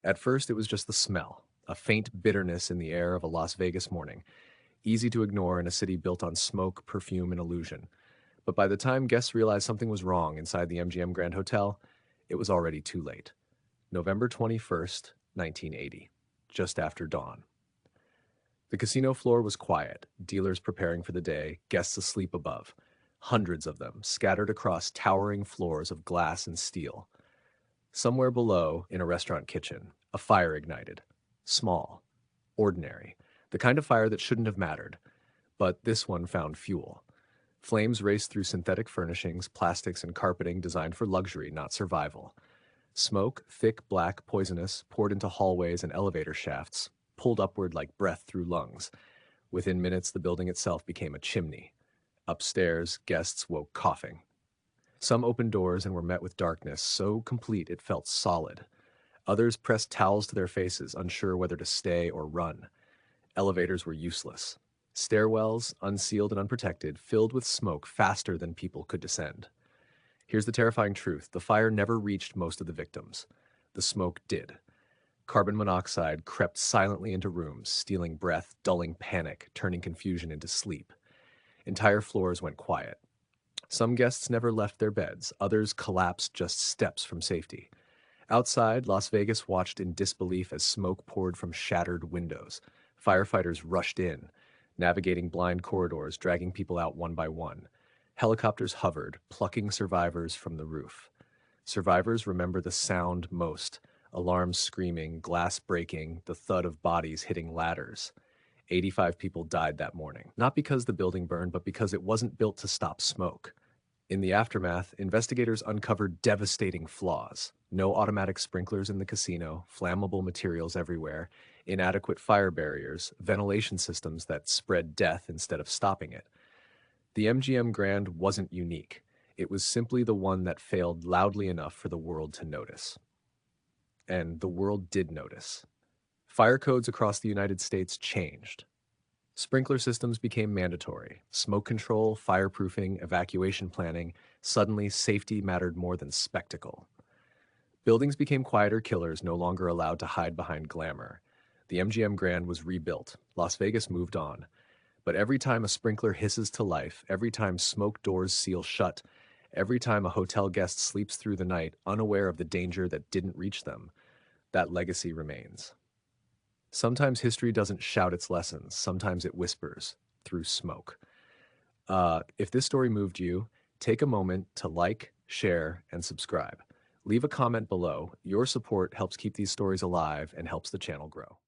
At first, it was just the smell, a faint bitterness in the air of a Las Vegas morning, easy to ignore in a city built on smoke, perfume, and illusion. But by the time guests realized something was wrong inside the MGM Grand Hotel, it was already too late. November 21st, 1980, just after dawn. The casino floor was quiet, dealers preparing for the day, guests asleep above. Hundreds of them, scattered across towering floors of glass and steel. Somewhere below, in a restaurant kitchen, a fire ignited. Small, ordinary, the kind of fire that shouldn't have mattered. But this one found fuel. Flames raced through synthetic furnishings, plastics, and carpeting designed for luxury, not survival. Smoke, thick, black, poisonous, poured into hallways and elevator shafts, pulled upward like breath through lungs. Within minutes, the building itself became a chimney. Upstairs, guests woke coughing. Some opened doors and were met with darkness so complete it felt solid. Others pressed towels to their faces, unsure whether to stay or run. Elevators were useless. Stairwells, unsealed and unprotected, filled with smoke faster than people could descend. Here's the terrifying truth: the fire never reached most of the victims. The smoke did. Carbon monoxide crept silently into rooms, stealing breath, dulling panic, turning confusion into sleep. Entire floors went quiet. Some guests never left their beds, others collapsed just steps from safety. Outside, Las Vegas watched in disbelief as smoke poured from shattered windows. Firefighters rushed in, navigating blind corridors, dragging people out one by one. Helicopters hovered, plucking survivors from the roof. Survivors remember the sound most: alarms screaming, glass breaking, the thud of bodies hitting ladders. 85 people died that morning, not because the building burned, but because it wasn't built to stop smoke. In the aftermath, investigators uncovered devastating flaws: no automatic sprinklers in the casino, flammable materials everywhere, inadequate fire barriers, ventilation systems that spread death instead of stopping it. The MGM Grand wasn't unique. It was simply the one that failed loudly enough for the world to notice. And the world did notice. Fire codes across the United States changed. Sprinkler systems became mandatory. Smoke control, fireproofing, evacuation planning. Suddenly, safety mattered more than spectacle. Buildings became quieter killers, no longer allowed to hide behind glamour. The MGM Grand was rebuilt. Las Vegas moved on. But every time a sprinkler hisses to life, every time smoke doors seal shut, every time a hotel guest sleeps through the night unaware of the danger that didn't reach them, that legacy remains. Sometimes history doesn't shout its lessons, sometimes it whispers through smoke. If this story moved you, take a moment to like, share, and subscribe. Leave a comment below. Your support helps keep these stories alive and helps the channel grow.